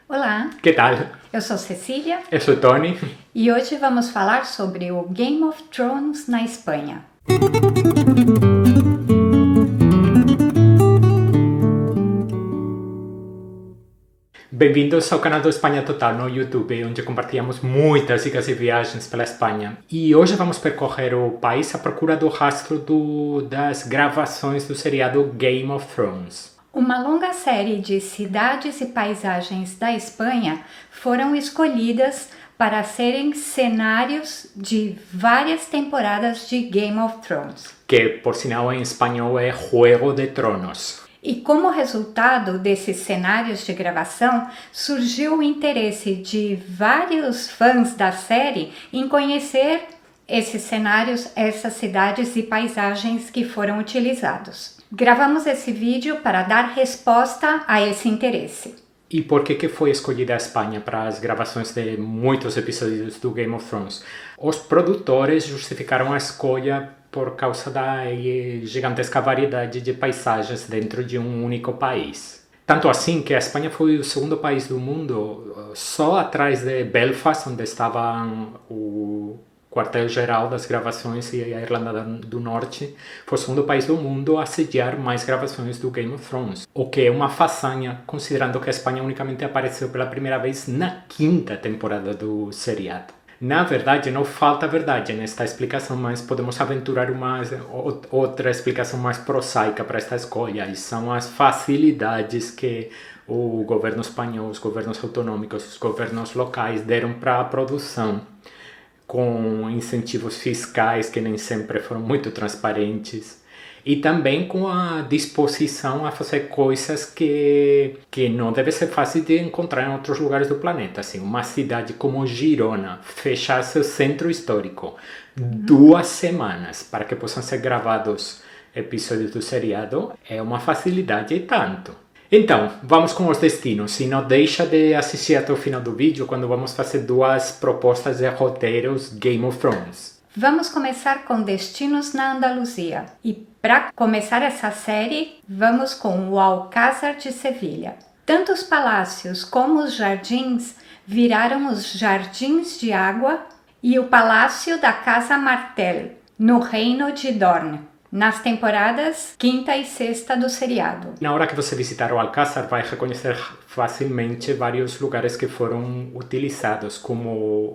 Olá, Que tal? eu sou Cecília Eu sou Tony. e hoje vamos falar sobre o Game of Thrones na Espanha. Bem-vindos ao canal do Espanha Total no YouTube, onde compartilhamos muitas dicas de viagens pela Espanha. E hoje vamos percorrer o país à procura do rastro das gravações do seriado Game of Thrones. Uma longa série de cidades e paisagens da Espanha foram escolhidas para serem cenários de várias temporadas de Game of Thrones. Que, por sinal, em espanhol é Juego de Tronos. E como resultado desses cenários de gravação, surgiu o interesse de vários fãs da série em conhecer esses cenários, essas cidades e paisagens que foram utilizados. Gravamos esse vídeo para dar resposta a esse interesse. E por que foi escolhida a Espanha para as gravações de muitos episódios do Game of Thrones? Os produtores justificaram a escolha por causa da gigantesca variedade de paisagens dentro de um único país. Tanto assim que a Espanha foi o segundo país do mundo, só atrás de Belfast, onde estava o quartel-geral das gravações, e a Irlanda do Norte foi o segundo país do mundo a sediar mais gravações do Game of Thrones. O que é uma façanha, considerando que a Espanha unicamente apareceu pela primeira vez na 5ª temporada do seriado. Na verdade, não falta verdade nesta explicação, mas podemos aventurar outra explicação mais prosaica para esta escolha, e são as facilidades que o governo espanhol, os governos autonômicos, os governos locais deram para a produção, com incentivos fiscais que nem sempre foram muito transparentes, e também com a disposição a fazer coisas que não deve ser fácil de encontrar em outros lugares do planeta. Assim, uma cidade como Girona fechar seu centro histórico 2 semanas para que possam ser gravados episódios do seriado é uma facilidade e tanto. Então, vamos com os destinos, e não deixa de assistir até o final do vídeo, quando vamos fazer 2 propostas de roteiros Game of Thrones. Vamos começar com destinos na Andaluzia. E para começar essa série, vamos com o Alcázar de Sevilha. Tanto os palácios como os jardins viraram os Jardins de Água e o Palácio da Casa Martel, no Reino de Dorne, nas temporadas 5ª e 6ª do seriado. Na hora que você visitar o Alcázar, vai reconhecer facilmente vários lugares que foram utilizados, como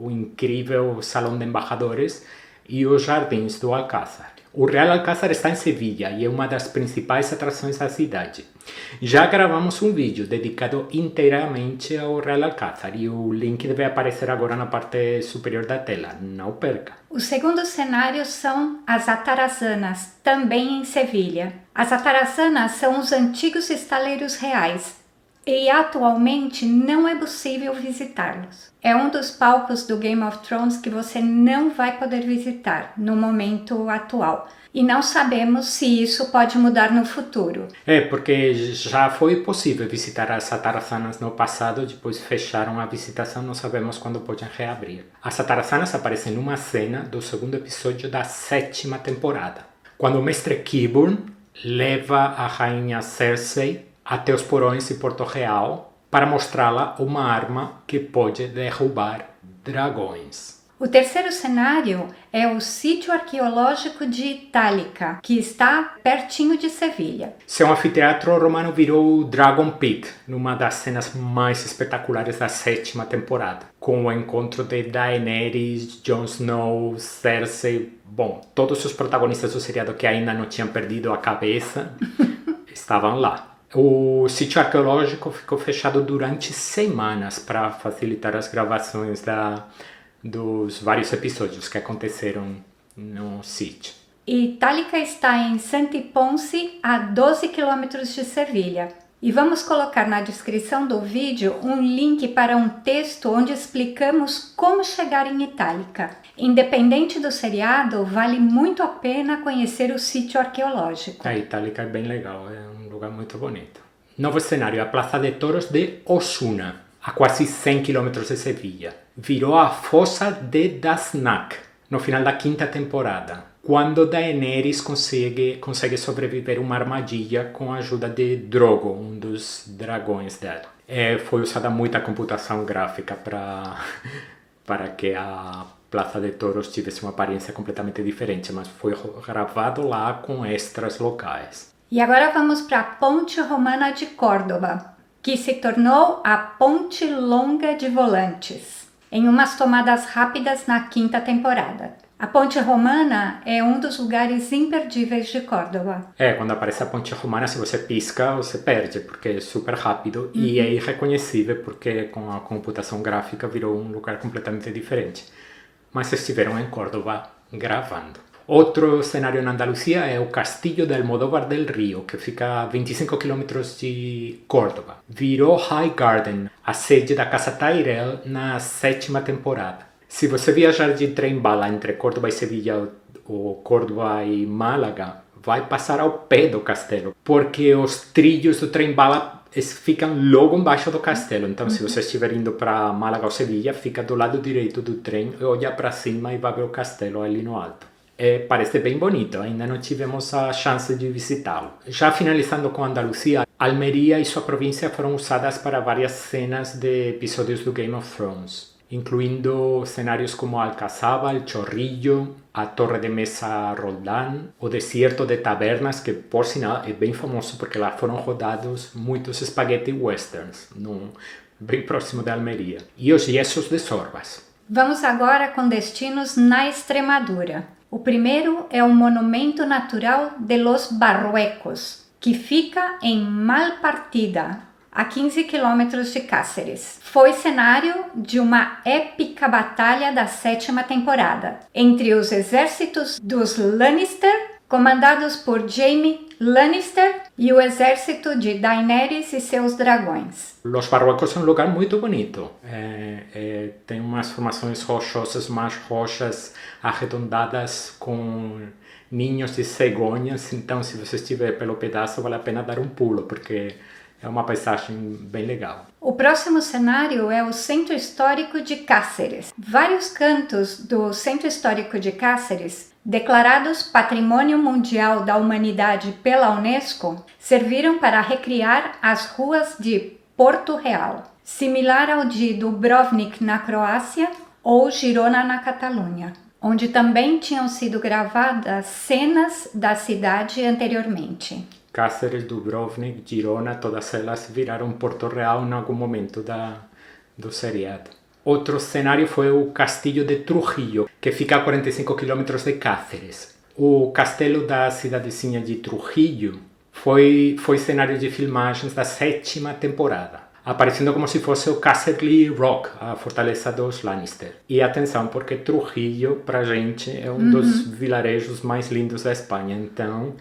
o incrível Salão de Embaixadores e os Jardins do Alcázar. O Real Alcázar está em Sevilha e é uma das principais atrações da cidade. Já gravamos um vídeo dedicado inteiramente ao Real Alcázar e o link deve aparecer agora na parte superior da tela. Não perca! O segundo cenário são as Atarazanas, também em Sevilha. As Atarazanas são os antigos estaleiros reais e atualmente não é possível visitá-los. É um dos palcos do Game of Thrones que você não vai poder visitar no momento atual. E não sabemos se isso pode mudar no futuro. Porque já foi possível visitar as Atarazanas no passado, depois fecharam a visitação, não sabemos quando podem reabrir. As Atarazanas aparecem numa cena do segundo episódio da 7ª temporada, quando o mestre Qyburn leva a rainha Cersei até os porões de Porto Real para mostrá-la uma arma que pode derrubar dragões. O terceiro cenário é o sítio arqueológico de Itálica, que está pertinho de Sevilha. Seu anfiteatro romano virou Dragon Pit, numa das cenas mais espetaculares da 7ª temporada, com o encontro de Daenerys, Jon Snow, Cersei, todos os protagonistas do seriado que ainda não tinham perdido a cabeça estavam lá. O sítio arqueológico ficou fechado durante semanas para facilitar as gravações dos vários episódios que aconteceram no sítio. Itálica está em Santiponce, a 12 quilômetros de Sevilha. E vamos colocar na descrição do vídeo um link para um texto onde explicamos como chegar em Itálica. Independente do seriado, vale muito a pena conhecer o sítio arqueológico. A Itálica é bem legal, é um lugar muito bonito. Novo cenário, a Plaza de Toros de Osuna, a quase 100 km de Sevilha. Virou a Fossa de Dasnak, no final da 5ª temporada, quando Daenerys consegue sobreviver uma armadilha com a ajuda de Drogo, um dos dragões dela. Foi usada muita computação gráfica para que a Plaza de Toros tivesse uma aparência completamente diferente, mas foi gravado lá com extras locais. E agora vamos para a Ponte Romana de Córdoba, que se tornou a Ponte Longa de Volantes, em umas tomadas rápidas na 5ª temporada. A Ponte Romana é um dos lugares imperdíveis de Córdoba. Quando aparece a Ponte Romana, se você pisca, você perde, porque é super rápido e é irreconhecível, porque com a computação gráfica virou um lugar completamente diferente. Mas estiveram em Córdoba gravando. Outro cenário na Andaluzia é o Castillo de Almodóvar del Río, que fica a 25 km de Córdoba. Virou High Garden, a sede da Casa Tyrell, na 7ª temporada. Se você viajar de trem-bala entre Córdoba e Sevilha ou Córdoba e Málaga, vai passar ao pé do castelo, porque os trilhos do trem-bala ficam logo embaixo do castelo. Então, se você estiver indo para Málaga ou Sevilha, fica do lado direito do trem, olha para cima e vai ver o castelo ali no alto. Parece bem bonito, ainda não tivemos a chance de visitá-lo. Já finalizando com Andaluzia, Almeria e sua província foram usadas para várias cenas de episódios do Game of Thrones, incluindo cenários como Alcazaba, El Chorrillo, a Torre de Mesa Roldán, o Deserto de Tabernas, que por sinal é bem famoso porque lá foram rodados muitos spaghetti westerns, bem próximo de Almeria, e os Yesos de Sorbas. Vamos agora com destinos na Extremadura. O primeiro é o Monumento Natural de los Barruecos, que fica em Malpartida, a 15 quilômetros de Cáceres. Foi cenário de uma épica batalha da 7ª temporada, entre os exércitos dos Lannister, comandados por Jaime Lannister, e o exército de Daenerys e seus dragões. Los Barruecos é um lugar muito bonito. Tem umas formações rochosas, umas rochas arredondadas com ninhos de cegonhas. Então, se você estiver pelo pedaço, vale a pena dar um pulo, porque é uma paisagem bem legal. O próximo cenário é o Centro Histórico de Cáceres. Vários cantos do Centro Histórico de Cáceres, declarados Patrimônio Mundial da Humanidade pela Unesco, serviram para recriar as ruas de Porto Real, similar ao de Dubrovnik na Croácia ou Girona na Catalunha, onde também tinham sido gravadas cenas da cidade anteriormente. Cáceres, Dubrovnik, Girona, todas elas viraram Porto Real em algum momento do seriado. Outro cenário foi o Castillo de Trujillo, que fica a 45 km de Cáceres. O castelo da cidadezinha de Trujillo foi cenário de filmagens da 7ª temporada, aparecendo como se fosse o Casterly Rock, a fortaleza dos Lannister. E atenção, porque Trujillo, pra gente, é um dos vilarejos mais lindos da Espanha. Então,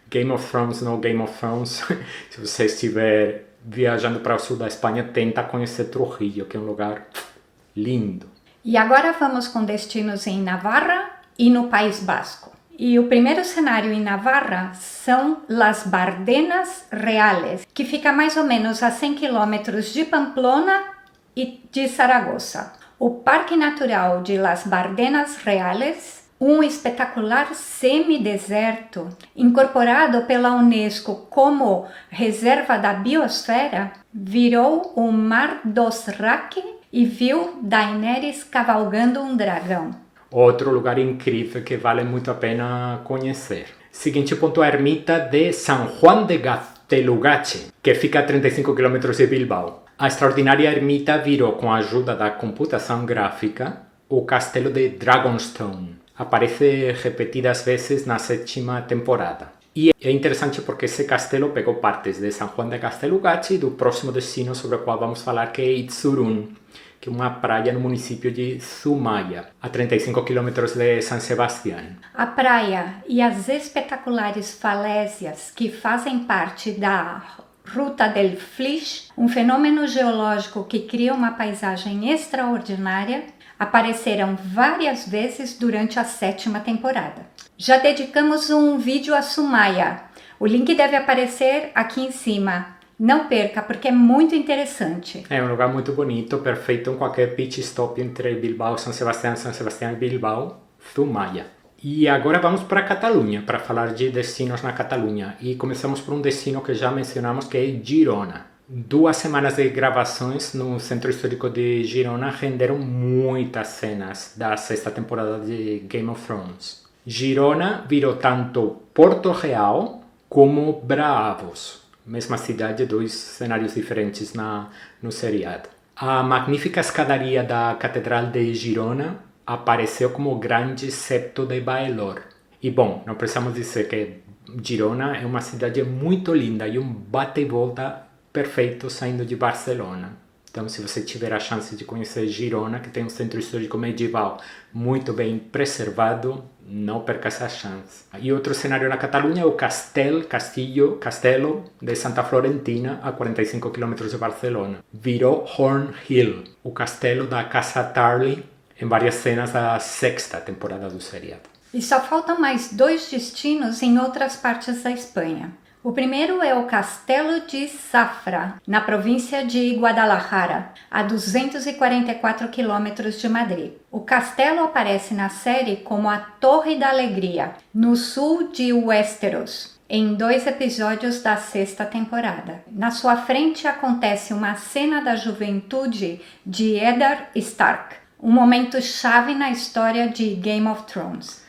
Game of Thrones, no Game of Thrones, se você estiver viajando para o sul da Espanha, tenta conhecer Trujillo, que é um lugar lindo. E agora vamos com destinos em Navarra e no País Basco. E o primeiro cenário em Navarra são Las Bardenas Reales, que fica mais ou menos a 100 quilômetros de Pamplona e de Saragoça. O Parque Natural de Las Bardenas Reales, um espetacular semideserto incorporado pela Unesco como reserva da biosfera, virou o Mar dos Raque e viu Daenerys cavalgando um dragão. Outro lugar incrível que vale muito a pena conhecer. Seguinte ponto, a ermita de San Juan de Gaztelugatxe, que fica a 35 km de Bilbao. A extraordinária ermita virou, com a ajuda da computação gráfica, o castelo de Dragonstone. Aparece repetidas vezes na 7ª temporada. E é interessante porque esse castelo pegou partes de San Juan de Gaztelugatxe e do próximo destino sobre o qual vamos falar, que é Itzurun, que é uma praia no município de Zumaya, a 35 km de San Sebastián. A praia e as espetaculares falésias que fazem parte da Ruta del Flix, um fenômeno geológico que cria uma paisagem extraordinária, apareceram várias vezes durante a 7ª temporada. Já dedicamos um vídeo a Zumaya. O link deve aparecer aqui em cima. Não perca, porque é muito interessante. É um lugar muito bonito, perfeito em qualquer pit stop entre Bilbao, San Sebastián e Bilbao, Zumaya. E agora vamos para a Catalunha, para falar de destinos na Catalunha. E começamos por um destino que já mencionamos, que é Girona. 2 semanas de gravações no Centro Histórico de Girona renderam muitas cenas da 6ª temporada de Game of Thrones. Girona virou tanto Porto Real como Bravos, mesma cidade, 2 cenários diferentes no seriado. A magnífica escadaria da Catedral de Girona apareceu como o grande septo de Baelor. E bom, não precisamos dizer que Girona é uma cidade muito linda e um bate e volta perfeito saindo de Barcelona. Então, se você tiver a chance de conhecer Girona, que tem um centro histórico medieval muito bem preservado, não perca essa chance. E outro cenário na Catalunha é o Castelo de Santa Florentina, a 45 km de Barcelona. Virou Horn Hill, o castelo da Casa Tarly, em várias cenas da 6ª temporada do seriado. E só faltam mais 2 destinos em outras partes da Espanha. O primeiro é o Castelo de Zafra, na província de Guadalajara, a 244 quilômetros de Madrid. O castelo aparece na série como a Torre da Alegria, no sul de Westeros, em 2 episódios da 6ª temporada. Na sua frente acontece uma cena da juventude de Eddard Stark, um momento chave na história de Game of Thrones.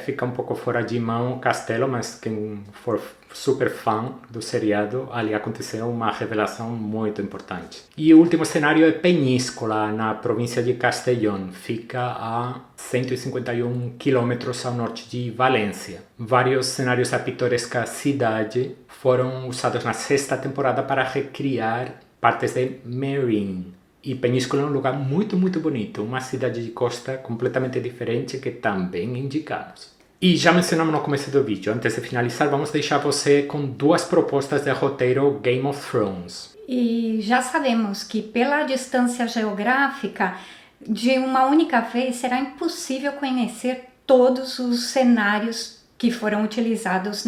Fica um pouco fora de mão o castelo, mas quem for super fã do seriado, ali aconteceu uma revelação muito importante. E o último cenário é Peñíscola, na província de Castellón. Fica a 151 quilômetros ao norte de Valência. Vários cenários da pitoresca cidade foram usados na 6ª temporada para recriar partes de Meereen. E Peñíscola é um lugar muito, muito bonito, uma cidade de costa completamente diferente que também indicamos. E já mencionamos no começo do vídeo, antes de finalizar, vamos deixar você com 2 propostas de roteiro Game of Thrones. E já sabemos que pela distância geográfica, de uma única vez será impossível conhecer todos os cenários que foram utilizados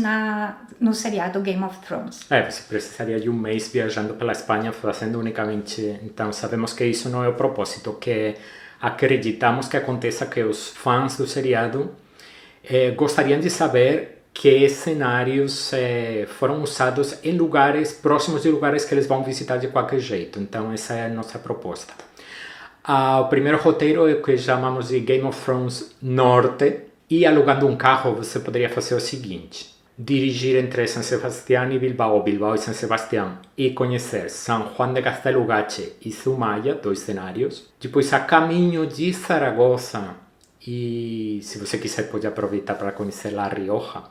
no seriado Game of Thrones. Você precisaria de um mês viajando pela Espanha fazendo unicamente... Então sabemos que isso não é o propósito, que acreditamos que aconteça que os fãs do seriado gostariam de saber que cenários foram usados em lugares próximos de lugares que eles vão visitar de qualquer jeito. Então essa é a nossa proposta. O primeiro roteiro é o que chamamos de Game of Thrones Norte. E alugando um carro, você poderia fazer o seguinte: dirigir entre San Sebastián e Bilbao, Bilbao e San Sebastián, e conhecer San Juan de Castelugache e Zumaya, 2 cenários. Depois, a caminho de Zaragoza, e se você quiser pode aproveitar para conhecer La Rioja.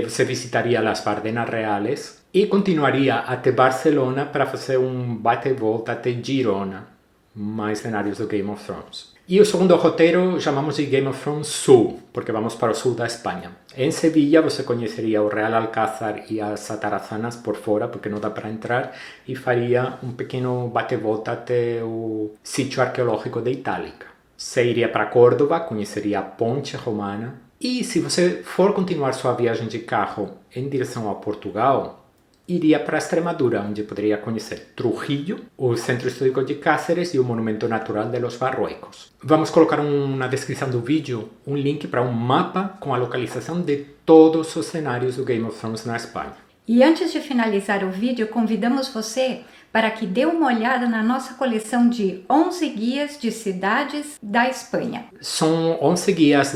Você visitaria as Bardenas Reales e continuaria até Barcelona para fazer um bate-volta até Girona, mais cenários do Game of Thrones. E o segundo roteiro chamamos de Game of Thrones Sul, porque vamos para o sul da Espanha. Em Sevilla você conheceria o Real Alcázar e as Atarazanas por fora, porque não dá para entrar, e faria um pequeno bate-volta até o sítio arqueológico de Itálica. Você iria para Córdoba, conheceria a Ponte Romana, e se você for continuar sua viagem de carro em direção a Portugal, iria para Extremadura, onde poderia conhecer Trujillo, o Centro Histórico de Cáceres e o Monumento Natural de los Barruecos. Vamos colocar na descrição do vídeo um link para um mapa com a localização de todos os cenários do Game of Thrones na Espanha. E antes de finalizar o vídeo, convidamos você para que dê uma olhada na nossa coleção de 11 guias de cidades da Espanha. São 11 guias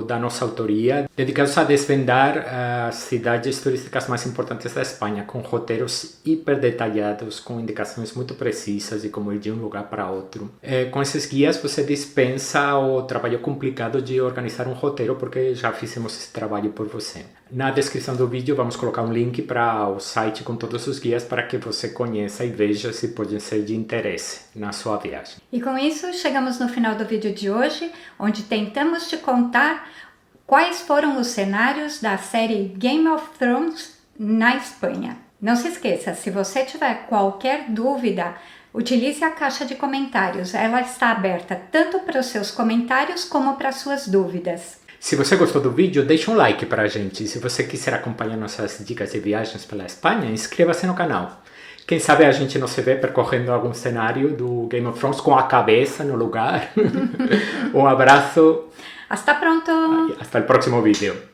da nossa autoria, dedicados a desvendar as cidades turísticas mais importantes da Espanha, com roteiros hiper detalhados, com indicações muito precisas de como ir de um lugar para outro. Com esses guias você dispensa o trabalho complicado de organizar um roteiro, porque já fizemos esse trabalho por você. Na descrição do vídeo vamos colocar um link para o site com todos os guias para que você conheça e veja se pode ser de interesse na sua viagem. E com isso chegamos no final do vídeo de hoje, onde tentamos te contar quais foram os cenários da série Game of Thrones na Espanha. Não se esqueça, se você tiver qualquer dúvida, utilize a caixa de comentários. Ela está aberta tanto para os seus comentários como para as suas dúvidas. Se você gostou do vídeo, deixa um like pra gente. Se você quiser acompanhar nossas dicas de viagens pela Espanha, inscreva-se no canal. Quem sabe a gente não se vê percorrendo algum cenário do Game of Thrones com a cabeça no lugar. Um abraço. Hasta pronto. Hasta el próximo vídeo.